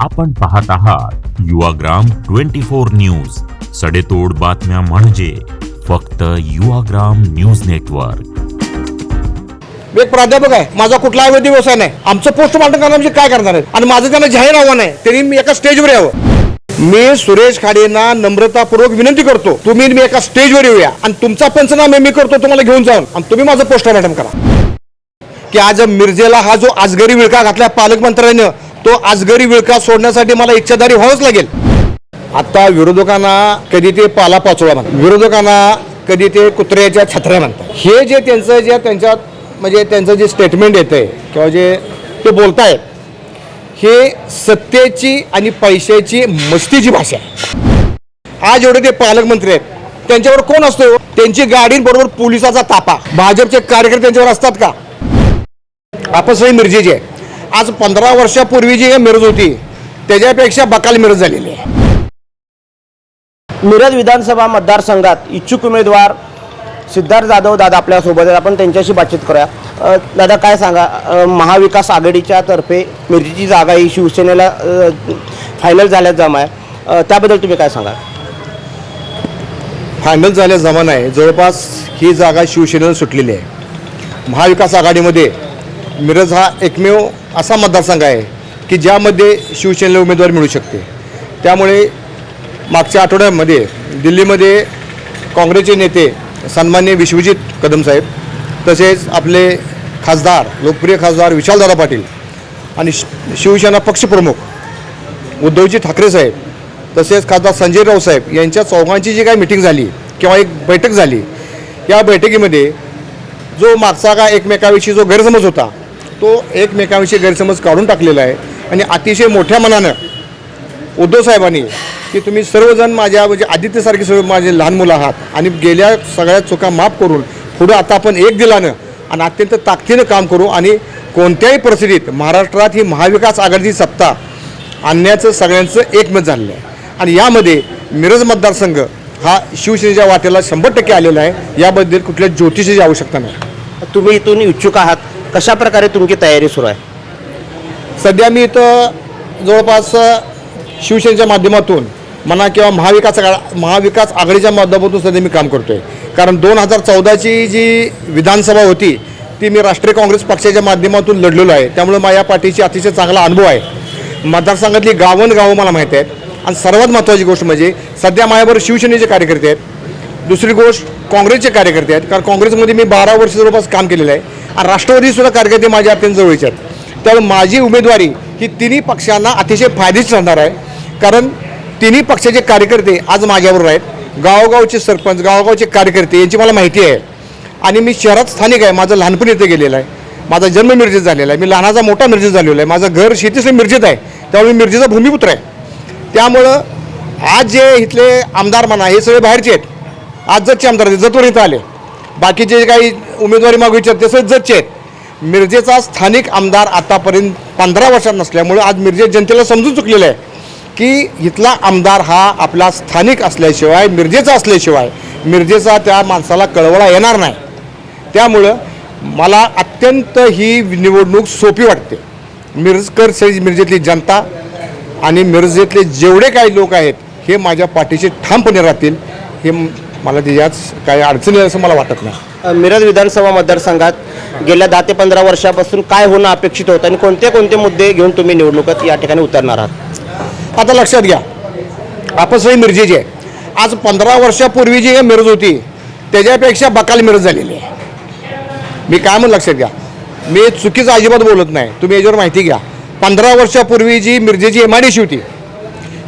आपण पाहत आहात युवाग्राम 24 न्यूज, सडेतोड बातम्या म्हणजे फक्त युवाग्राम न्यूज नेटवर्क। मी एक प्राध्यापक आहे, माझा कुठलाही वैद्य व्यवसाय नाही। आमचं पोस्टमार्टम करणार म्हणजे काय करणार आहे आणि माझं त्यांना जाहीर आव्हान आहे, त्यांनी मी एका स्टेजवर यावं। मी सुरेश खाडेंना नम्रतापूर्वक विनंती करतो, तुम्ही मी एका स्टेजवर येऊया आणि तुमचा पंचनामे मी करतो तुम्हाला घेऊन जाऊन, आणि तुम्ही माझं पोस्टमार्टम करा की आज मिरजेला हा जो आजगरी विळखा घातला पालकमंत्र्यांनी, तो आजगरी विळखा सोडण्यासाठी मला इच्छाधारी व्हावंच लागेल। आता विरोधकांना कधी ते पाला पाचोळा म्हणतात, विरोधकांना कधी ते कुत्र्याच्या छत्र्या म्हणतात। हे जे त्यांचं जे त्यांच्यात म्हणजे त्यांचं जे स्टेटमेंट येतंय किंवा जे ते बोलतायत, हे सत्तेची आणि पैशाची मस्तीची भाषा आहे। आज एवढे ते पालकमंत्री आहेत, त्यांच्यावर कोण असतो? त्यांची गाडींबरोबर पोलिसाचा तापा। भाजपचे कार्यकर्ते त्यांच्यावर असतात का? आपण सगळी मिरजेची आहे। आज 15 वर्षापूर्वी जी मिरज होती त्याच्यापेक्षा बकाल मिरज झालेली आहे। मिरज विधानसभा मतदारसंघात इच्छुक उमेदवार सिद्धार्थ जाधव दादा आपल्यासोबत आहेत, आपण त्यांच्याशी बातचीत करूया। दादा काय सांगा, महाविकास आघाडीच्या तर्फे मिरजेची जागा ही शिवसेनेला फायनल झाल्यास जमा आहे, त्याबद्दल तुम्ही काय सांगा? फायनल झाल्या जमाना आहे, जवळपास ही जागा शिवसेनेला सुटलेली आहे। महाविकास आघाडीमध्ये मिरज हा एकमेव असा मतदारसंघ आहे की ज्यामध्ये शिवसेनेला उमेदवार मिळू शकते। त्यामुळे मागच्या आठवड्यामध्ये दिल्लीमध्ये काँग्रेसचे नेते सन्माननीय विश्वजित कदम साहेब, तसेच आपले खासदार लोकप्रिय खासदार विशालदादा पाटील आणि शिवसेना पक्षप्रमुख उद्धवजी ठाकरे साहेब, तसेच खासदार संजय राऊत साहेब यांच्या चौघांची जी काही मिटिंग झाली किंवा एक बैठक झाली, या बैठकीमध्ये जो मागचा का एकमेकाविषयी जो गैरसमज होता तो एकमेकाविषयी गैरसमज काढून टाकलेला आहे आणि अतिशय मोठ्या मनानं उद्धव साहेबांनी की तुम्ही सर्वजण माझ्या म्हणजे आदित्यसारखे सर्व माझे लहान मुलं आहात आणि गेल्या सगळ्या चुका माफ करून पुढं आता आपण एक दिलानं आणि अत्यंत ताकदीनं काम करू आणि कोणत्याही परिस्थितीत महाराष्ट्रात ही महाविकास आघाडीची सत्ता आणण्याचं सगळ्यांचं एकमत झालेलं आहे। आणि यामध्ये मिरज मतदारसंघ हा शिवसेनेच्या वाटेला 100% आलेला आहे, याबद्दल कुठल्या ज्योतिषाची आवश्यकता नाही। तुम्ही इथून इच्छुक आहात, कशा प्रकारे तुमची तयारी सुरू आहे? सध्या मी इथं जवळपास शिवसेनेच्या माध्यमातून म्हणा किंवा महाविकास आघाडीच्या माध्यमातून सध्या मी काम करतो आहे। कारण 2014ची जी विधानसभा होती ती मी राष्ट्रीय काँग्रेस पक्षाच्या माध्यमातून लढलेलो आहे, त्यामुळे माझ्या पार्टीची अतिशय चांगला अनुभव आहे। मतदारसंघातली गावं मला माहीत आहेत आणि सर्वात महत्त्वाची गोष्ट म्हणजे सध्या माझ्याबरोबर शिवसेनेचे कार्यकर्ते आहेत, दुसरी गोष्ट काँग्रेसचे कार्यकर्ते आहेत, कारण काँग्रेसमध्ये मी 12 वर्ष जवळपास काम केलेलं आहे आणि राष्ट्रवादीसुद्धा कार्यकर्ते माझ्या अत्यंत जवळचे आहेत। त्यामुळे माझी उमेदवारी ही तिन्ही पक्षांना अतिशय फायदेशीर ठरणार आहे, कारण तिन्ही पक्षाचे कार्यकर्ते आज माझ्याबरोबर आहेत। गावोगावचे सरपंच, गावोगावचे कार्यकर्ते यांची मला माहिती आहे आणि मी शहरात स्थानिक आहे, माझं लहानपण इथे गेलेलं आहे, माझा जन्म मिरजेत झालेला आहे, मी लहानाचा मोठा मिरजेत झालेला आहे, माझं घर शेतीच मिरजेत आहे, त्यामुळे मी मिरजेचा भूमिपुत्र आहे। त्यामुळं आज जे इथले आमदार म्हणा हे सगळे बाहेरचे आहेत, आज जतचे आमदार जतवर इथं आले, बाकीचे जे काही उमेदवारी मागू इच्छित ते सगळे जतचे आहेत। मिरजेचा स्थानिक आमदार आतापर्यंत 15 वर्षात नसल्यामुळे आज मिरजे जनतेला समजून चुकलेलं आहे की इथला आमदार हा आपला स्थानिक असल्याशिवाय, मिरजेचा असल्याशिवाय मिरजेचा त्या माणसाला कळवळा येणार नाही। त्यामुळं मला अत्यंत ही निवडणूक सोपी वाटते। मिरजेतली जनता आणि मिरजेतले जेवढे काही लोक आहेत हे माझ्या पाठीशी ठामपणे राहतील, हे मला त्याच्यात काही अडचणी असं मला वाटत नाही। मिरज विधानसभा मतदारसंघात गेल्या 10 ते 15 वर्षापासून काय होणं अपेक्षित होतं आणि कोणते कोणते मुद्दे घेऊन तुम्ही निवडणुकीत या ठिकाणी उतरणार आहात? आता लक्षात घ्या, आपण सगळी मिरजेची आहे। आज 15 वर्षापूर्वी जी मिरज होती त्याच्यापेक्षा बकाल मिरज झालेली आहे। मी काय म्हणून लक्षात घ्या, मी चुकीचं अजिबात बोलत नाही, तुम्ही याच्यावर माहिती घ्या। 15 वर्षापूर्वी जी मिरजेची MIDC होती,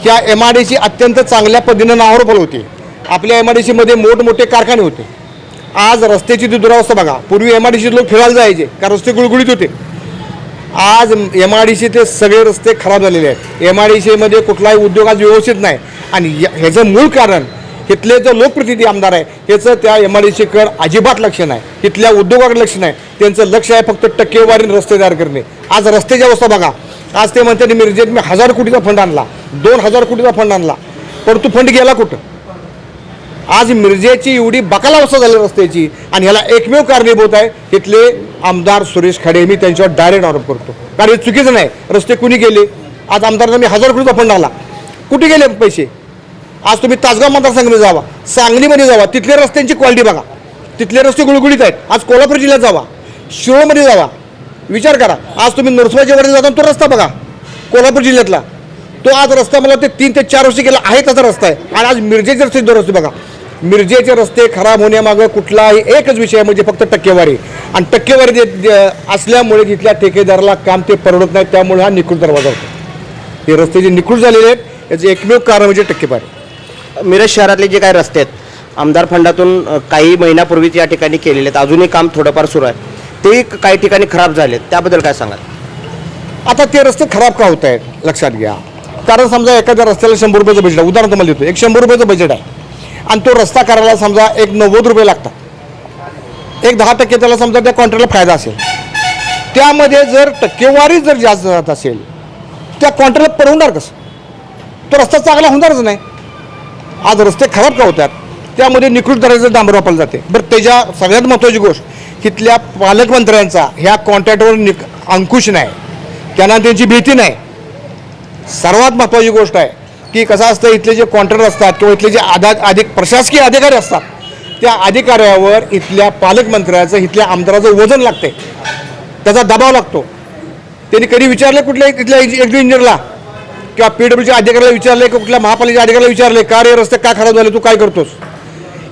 ह्या MIDC अत्यंत चांगल्या पद्धतीनं नावावर होती। आपल्या MIDCमध्ये मोठमोठे कारखाने होते। आज रस्त्याची ती दुरावस्था बघा, पूर्वी MIDCत लोक फिरायला जायचे कारण रस्ते गुळगुळीत होते, आज MIDCतले सगळे रस्ते खराब झालेले आहेत। MIDCमध्ये कुठलाही उद्योग आज व्यवस्थित नाही आणि ह्याचं मूळ कारण इथले जो लोकप्रतिनिधी आमदार आहे ह्याचं त्या MIDCकडे अजिबात लक्ष नाही, इथल्या उद्योगाकडे लक्ष नाही, त्यांचं लक्ष आहे फक्त टक्केवारीने रस्ते तयार करणे। आज रस्त्याची अवस्था बघा, आज ते म्हणतात मिरजेत मी 1000 कोटीचा फंड आणला, 2000 कोटीचा फंड आणला, पण तो फंड गेला कुठं? आज मिरजेची एवढी बकालावस्था झाली रस्त्याची आणि ह्याला एकमेव कारणीभूत आहे इथले आमदार सुरेश खाडे। मी त्यांच्यावर डायरेक्ट आरोप करतो, कारण हे चुकीचं नाही। रस्ते कुणी केले? आज आमदारांना मी 1000 कोटीचा फंड आला, कुठे गेले पैसे? आज तुम्ही तासगाव मतदारसंघामध्ये जावा, सांगलीमध्ये जावा, तिथल्या रस्त्यांची क्वालिटी बघा, तिथले रस्ते गुळगुळीत आहेत. आज कोल्हापूर जिल्ह्यात जावा, शिरोळमध्ये जावा, विचार करा. आज तुम्ही नरसोबाच्या जाताना तो रस्ता बघा कोल्हापूर जिल्ह्यातला, तो आज रस्ता मला ते 3 ते 4 वर्ष गेला आहे तसा रस्ता आहे. आणि आज मिरजेचे रस्ते 2 रस्ते बघा, मिरजेचे रस्ते खराब होण्यामागं कुठलाही एकच विषय म्हणजे फक्त टक्केवारी. आणि टक्केवारी असल्यामुळे तिथल्या ठेकेदाराला काम ते परवडत नाही, त्यामुळे हा निकृष्ट दरवाजा होतो. हे रस्ते जे निकृष्ट झालेले आहेत याचं एकमेव कारण म्हणजे टक्केवारी. मिरज शहरातले जे काही रस्ते आहेत आमदार फंडातून काही महिन्यापूर्वीच या ठिकाणी केलेले आहेत, अजूनही काम थोडंफार सुरू आहे, ते काही ठिकाणी खराब झालेत, त्याबद्दल काय सांगाल? आता ते रस्ते खराब का होत आहेत लक्षात घ्या. कारण समजा एखाद्या रस्त्याला 100 रुपयाचं बजेट आहे, उदाहरण तुम्हाला देतो, एक 100 रुपयाचं बजेट आहे आणि तो रस्ता करायला समजा एक 90 रुपये लागतात, एक 10% त्याला समजा त्या कॉन्ट्रॅक्टला फायदा असेल, त्यामध्ये जर टक्केवारी जर जास्त जात असेल त्या कॉन्ट्रॅक्टला परवडणार कसं? तो रस्ता चांगला होणारच नाही. आज रस्ते खराब का होतात? त्यामध्ये निकृष्ट दर्जाचं डांबर वापरलं जाते. बरं, त्याच्या सगळ्यात महत्त्वाची गोष्ट इथल्या पालकमंत्र्यांचा ह्या कॉन्ट्रॅक्टवर अंकुश नाही, त्यांना त्यांची भीती नाही. सर्वात महत्त्वाची गोष्ट आहे की कसं असतं, इथले जे कॉन्ट्रॅक्टर असतात किंवा इथले जे अधिक प्रशासकीय अधिकारी असतात त्या अधिकाऱ्यावर इथल्या पालकमंत्र्याचं इथल्या आमदाराचं वजन लागते, त्याचा दबाव लागतो. त्यांनी कधी विचारले कुठल्या इथल्या इंजिनियरला किंवा PWच्या अधिकाऱ्याला विचारले की कुठल्या महापालिकेच्या अधिकाऱ्याला विचारले का रे रस्ते काय खराब झाले, तू काय करतोस?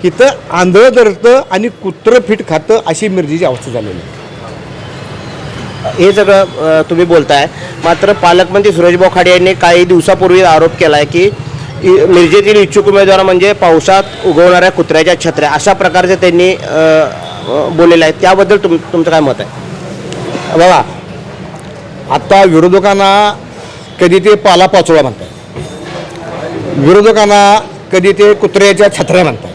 इथं आंधळं धरतं आणि कुत्रं फिट खातं अशी मिरजेची अवस्था झालेली आहे. हे सगळं तुम्ही बोलताय, मात्र पालकमंत्री सुरेशभाऊ खाडे यांनी काही दिवसापूर्वी आरोप केला आहे की मिरजेतील इच्छुक उमेदवार म्हणजे पावसात उगवणाऱ्या कुत्र्याच्या छत्र्या, अशा प्रकारचे त्यांनी बोललेलं आहे, त्याबद्दल तुमचं काय मत आहे? बघा, आता विरोधकांना कधी ते पाला पाचोळा म्हणतात, विरोधकांना कधी ते कुत्र्याच्या छत्र्या म्हणतात.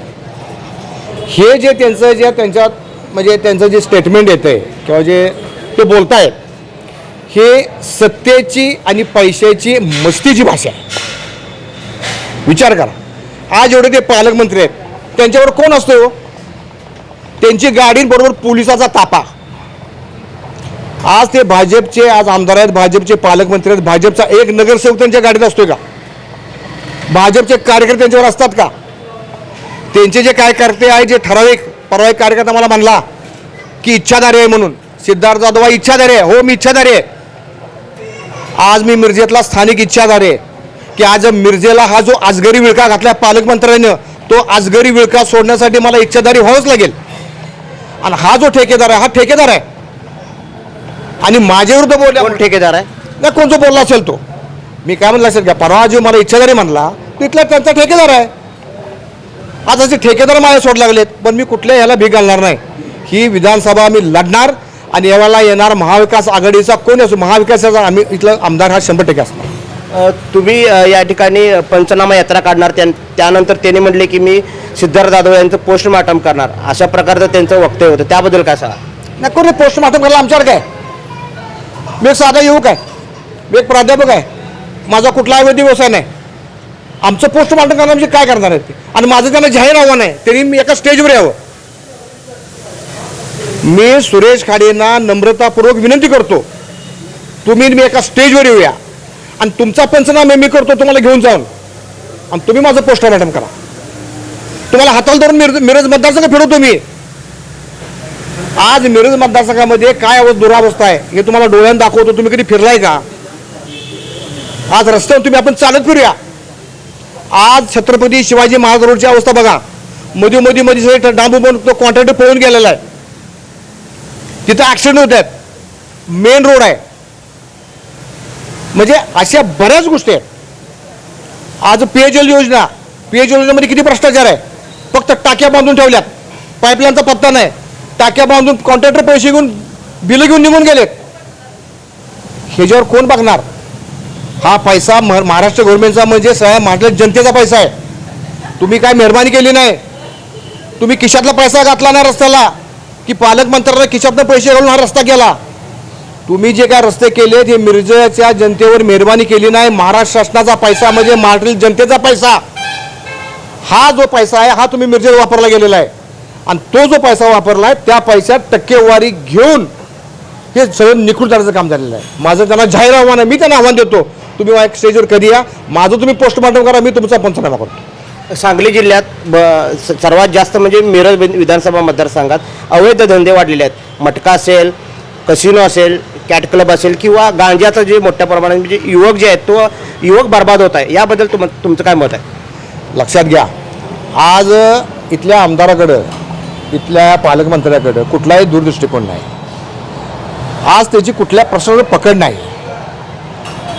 हे जे त्यांच्यात म्हणजे त्यांचं जे स्टेटमेंट येतं आहे किंवा जे ते बोलतायत हे सत्तेची आणि पैशाची मस्तीची भाषा आहे. विचार करा, आज एवढे ते पालकमंत्री आहेत त्यांच्यावर कोण असतो? त्यांची गाडींबरोबर पोलिसाचा तापा. आज ते भाजपचे आज आमदार आहेत, भाजपचे पालकमंत्री आहेत, भाजपचा एक नगरसेवक त्यांच्या गाडीत असतोय का? भाजपचे कार्यकर्ते त्यांच्यावर असतात का? त्यांचे जे कार्यकर्ते आहे, जे ठराविक परवा एक कार्यकर्ता मला म्हणला की इच्छाधारी आहे म्हणून, सिद्धार्थ जाधव इच्छाधारी आहे. हो, मी इच्छाधारी आहे. आज मी मिरजेतला स्थानिक इच्छाधारी आहे की आज मिरजेला हा जो आजगरी विळखा घातला पालकमंत्र्यानं, तो आजगरी विळखा सोडण्यासाठी मला इच्छाधारी व्हावंच लागेल. आणि हा जो ठेकेदार आहे हा ठेकेदार आहे आणि माझ्या विरुद्ध बोलला. कोण ठेकेदार आहे? नाही, कोण जो बोलला असेल तो. मी काय म्हणलं असेल का, परवा जो मला इच्छाधारी म्हणला तिथला त्यांचा ठेकेदार आहे. आज असे ठेकेदार माझ्या सोड लागलेत, पण मी कुठल्या ह्याला भीक घालणार नाही. ही विधानसभा मी लढणार आणि यावेळेला येणार महाविकास आघाडीचा कोणी असो, महाविकासाचा आम्ही इथला आमदार हा 100% असणार. तुम्ही या ठिकाणी पंचनामा यात्रा काढणार, त्यानंतर त्यांनी म्हटले की मी सिद्धार्थ जाधव यांचं पोस्टमॉर्टम करणार, अशा प्रकारचं त्यांचं वक्तव्य होतं, त्याबद्दल काय सांगा? नाही, कोणी पोस्टमॉर्टम करायला आमच्यावर काय? मी एक साधा युवक आहे, मी एक प्राध्यापक आहे, माझा कुठलाही वैद्य व्यवसाय नाही. आमचं पोस्टमॉर्टम करणार म्हणजे काय करणार आहे ते? आणि माझं त्यांना जाहीर आव्हान आहे, त्यांनी मी एका स्टेजवर यावं. मी सुरेश खाडेंना नम्रतापूर्वक विनंती करतो, तुम्ही मी एका स्टेजवर येऊया आणि तुमचा पंचनामे मी करतो तुम्हाला घेऊन जाऊन, आणि तुम्ही माझं पोस्टमॉर्टम करा. तुम्हाला हाताला धरून मिरज मतदारसंघ फिरवतो मी. आज मिरज मतदारसंघामध्ये काय दुरावस्था आहे हे तुम्हाला डोळ्यानं दाखवतो. तुम्ही कधी फिरलाय का? आज रस्त्यावर तुम्ही आपण चालत फिरूया. आज छत्रपती शिवाजी महाराज रोडची अवस्था बघा, मध्ये सगळे डांबू बनून तो कॉन्ट्रॅक्टर पळून गेलेला आहे, तिथं ॲक्सिडेंट होत आहेत, मेन रोड आहे. म्हणजे अशा बऱ्याच गोष्टी आहेत. आज पेयजल योजनेमध्ये किती भ्रष्टाचार आहे. फक्त टाक्या बांधून ठेवल्यात, पाईपलाईनचा पत्ता नाही, टाक्या बांधून कॉन्ट्रॅक्टर पैसे घेऊन बिलं घेऊन निघून गेलेत. ह्याच्यावर कोण बघणार? हा पैसा महाराष्ट्र गव्हर्नमेंटचा म्हणजे सगळ्या महाराष्ट्र जनतेचा पैसा आहे. तुम्ही काय मेहरबानी केली नाही, तुम्ही खिशातला पैसा घातला नाही रस्त्याला की पालकमंत्र्यांना खिशातनं पैसे घालून हा रस्ता केला. तुम्ही जे काय रस्ते केलेत हे मिरजेच्या जनतेवर मेहरबानी केली नाही. महाराष्ट्र शासनाचा पैसा म्हणजे महाराष्ट्र जनतेचा पैसा, हा जो पैसा आहे हा तुम्ही मिरजेला वापरला गेलेला आहे. आणि तो जो पैसा वापरला आहे त्या पैशात टक्केवारी घेऊन हे सगळं निकृष्ट दर्जाचं काम झालेलं आहे. माझं त्यांना जाहीर आव्हान आहे, मी त्यांना आव्हान देतो, तुम्ही माझ्या स्टेजवर कधी या, माझं तुम्ही पोस्टमॉर्टम करा, मी तुमचा पंचनामा करतो. सांगली जिल्ह्यात सर्वात जास्त म्हणजे मिरज विधानसभा मतदारसंघात अवैध धंदे वाढलेले आहेत. मटका असेल, कसिनो असेल, कॅट क्लब असेल किंवा गांजाचं जे मोठ्या प्रमाणात म्हणजे युवक जे आहेत तो युवक बर्बाद होत आहे. याबद्दल तुमचं काय मत आहे? लक्षात घ्या, आज इथल्या आमदाराकडं, इथल्या पालकमंत्र्याकडं कुठलाही दूरदृष्टिकोन नाही. आज त्याची कुठल्या प्रश्नावर पकड नाही.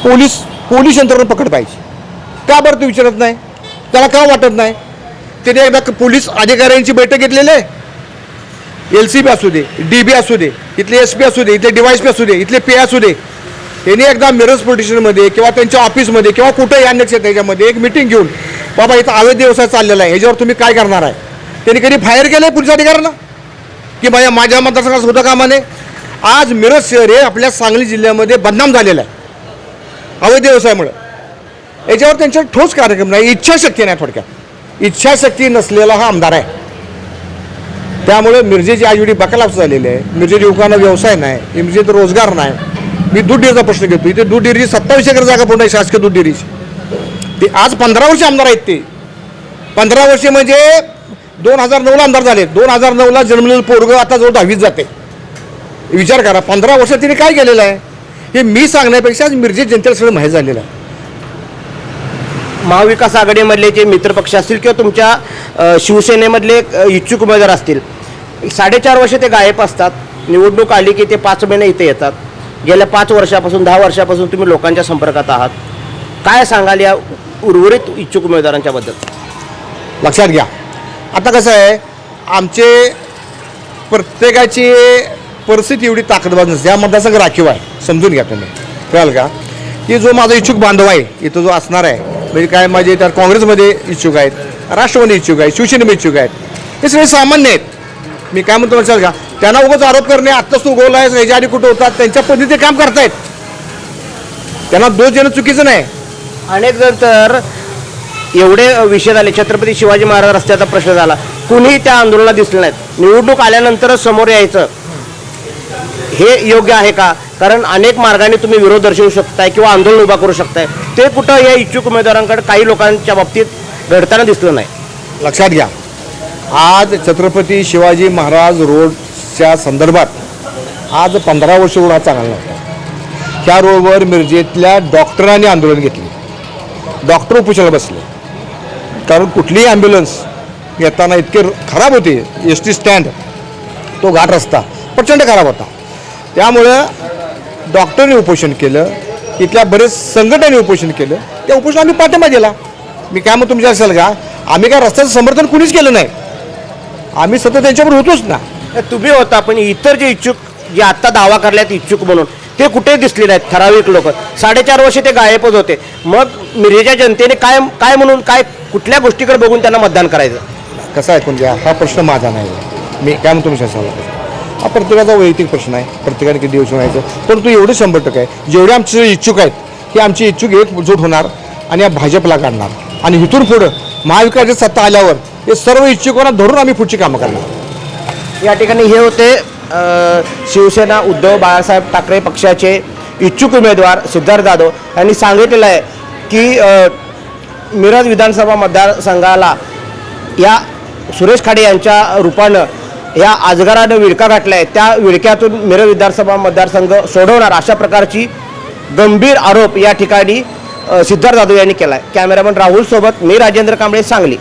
पोलीस यंत्रणा पकड पाहिजे. का बरं ते विचारत नाही? त्याला का वाटत नाही? त्याने एकदा पोलीस अधिकाऱ्यांची बैठक घेतलेली आहे. LCB असू दे, DB असू दे, इथले SP असू दे, इथले DYSP असू दे, इथले PA असू दे, त्यांनी एकदा मिरज पोलीस स्टेशनमध्ये किंवा त्यांच्या ऑफिसमध्ये किंवा कुठेही अन्य त्याच्यामध्ये एक मिटिंग घेऊन, बाबा इथं अवैध व्यवसाय चाललेला आहे, ह्याच्यावर तुम्ही काय करणार आहे? त्यांनी कधी फायर केलं आहे पोलीस अधिकाऱ्यांना की माझ्या मतदारसंघात होतं कामा नये? आज मिरज शहर हे आपल्या सांगली जिल्ह्यामध्ये बदनाम झालेलं आहे अवैध व्यवसायामुळे. याच्यावर त्यांचा ठोस कार्यक्रम नाही, इच्छाशक्ती नाही. थोडक्यात इच्छाशक्ती नसलेला हा आमदार आहे. त्यामुळे मिरजेची आजवडी बकालाप झालेली आहे. मिरजेच्या युवकांना व्यवसाय नाही, मिरजेत रोजगार नाही. मी दूध डेअरीचा प्रश्न घेतो. इथे दूध डेअरीची 27 एकर जागा पूर्ण आहे शासकीय दूध डेअरीची. ते आज 15 वर्ष आमदार आहेत. ते 15 वर्षे म्हणजे 2009ला आमदार झाले. 2009ला जन्मलेलं पोरगं आता जवळ 10वीत जाते. विचार करा, 15 वर्षात तिने काय केलेलं आहे हे मी सांगण्यापेक्षा आज मिरजेत जनतेला सगळं माहीत झालेलं आहे. महाविकास आघाडीमधले जे मित्रपक्ष असतील किंवा तुमच्या शिवसेनेमधले इच्छुक उमेदवार असतील, 4.5 वर्ष ते गायब असतात. निवडणूक आली की ते 5 महिने इथे येतात. गेल्या 5 वर्षापासून 10 वर्षापासून तुम्ही लोकांच्या संपर्कात आहात. काय सांगाल या उर्वरित इच्छुक उमेदवारांच्या बद्दल? लक्षात घ्या, आता कसं आहे, आमचे प्रत्येकाची परिस्थिती एवढी ताकदवान नसते. या मतदारसंघ राखीव आहे, समजून घ्या तुम्ही. कळाल का? की जो माझा इच्छुक बांधव आहे इथं जो असणार आहे, म्हणजे काय माझे त्या काँग्रेसमध्ये इच्छुक आहेत, राष्ट्रवादी इच्छुक आहेत, शिवसेनेमध्ये इच्छुक आहेत, हे सगळे सामान्य आहेत. मी काय म्हणतो लक्षात घ्या, त्यांना उगाच आरोप करणे, आत्ताच तू गोल आहेस, ह्याच्या आधी कुठं होतात, त्यांच्या पद्धतीने काम करतायत. त्यांना दोष देणं चुकीचं नाही. अनेक जण तर एवढे विषय झाले, छत्रपती शिवाजी महाराज रस्त्याचा प्रश्न झाला, कुणीही त्या आंदोलनात दिसले नाहीत. निवडणूक आल्यानंतरच समोर यायचं हे योग्य आहे का? कारण अनेक मार्गाने तुम्ही विरोध दर्शवू शकताय किंवा आंदोलन उभा करू शकताय. ते कुठं या इच्छुक उमेदवारांकडे काही लोकांच्या बाबतीत घडताना दिसलं नाही. लक्षात घ्या, आज छत्रपती शिवाजी महाराज रोडच्या संदर्भात आज 15 वर्ष रोड हा चांगला नव्हता. त्या रोडवर मिरजेतल्या डॉक्टरांनी आंदोलन घेतले. डॉक्टर उपोषणाला बसले, कारण कुठलीही ॲम्ब्युलन्स येताना इतके खराब होते. ST स्टँड, तो घाट रस्ता प्रचंड खराब होता. त्यामुळं डॉक्टरने उपोषण केलं, इथल्या बरेच संघटनांनी उपोषण केलं. त्या उपोषण आम्ही पाठिंबा दिला. मी काय म्हणतो तुमच्या असेल का, आम्ही काय रस्त्याचं समर्थन कुणीच केलं नाही, आम्ही सतत त्यांच्यावर होतोच ना. तुम्ही होता, पण इतर जे इच्छुक, जे आत्ता दावा करल्यात इच्छुक म्हणून, ते कुठे दिसले नाहीत. ठराविक लोक 4.5 वर्ष ते गायबच होते. मग मिरजेच्या जनतेने काय म्हणून, काय कुठल्या गोष्टीकडे बघून त्यांना मतदान करायचं? कसं ऐकून घ्या, हा प्रश्न माझा नाही. मी काय म्हणतो तुमच्या असेल, हा प्रत्येकाचा वैयक्तिक प्रश्न आहे. प्रत्येकाने किती दिवस व्हायचं, परंतु एवढं 100% आहे, जेवढे आमचे इच्छुक आहेत हे आमचे इच्छुक एकजूट होणार आणि या भाजपला काढणार. आणि इथून पुढं महाविकासची सत्ता आल्यावर हे सर्व इच्छुकांना धरून आम्ही पुढची कामं करणार. या ठिकाणी हे होते शिवसेना उद्धव बाळासाहेब ठाकरे पक्षाचे इच्छुक उमेदवार सिद्धार्थ जाधव यांनी सांगितलेलं आहे की मिरज विधानसभा मतदारसंघाला या सुरेश खाडे यांच्या रूपानं या आजगारानं विळखा घातला आहे. त्या विळख्यातून मिरज विधानसभा मतदारसंघ सोडवणार अशा प्रकारची गंभीर आरोप या ठिकाणी सिद्धार्थ जाधव यांनी केला आहे. कॅमेरामन राहुल सोबत मी राजेंद्र कांबळे, सांगली.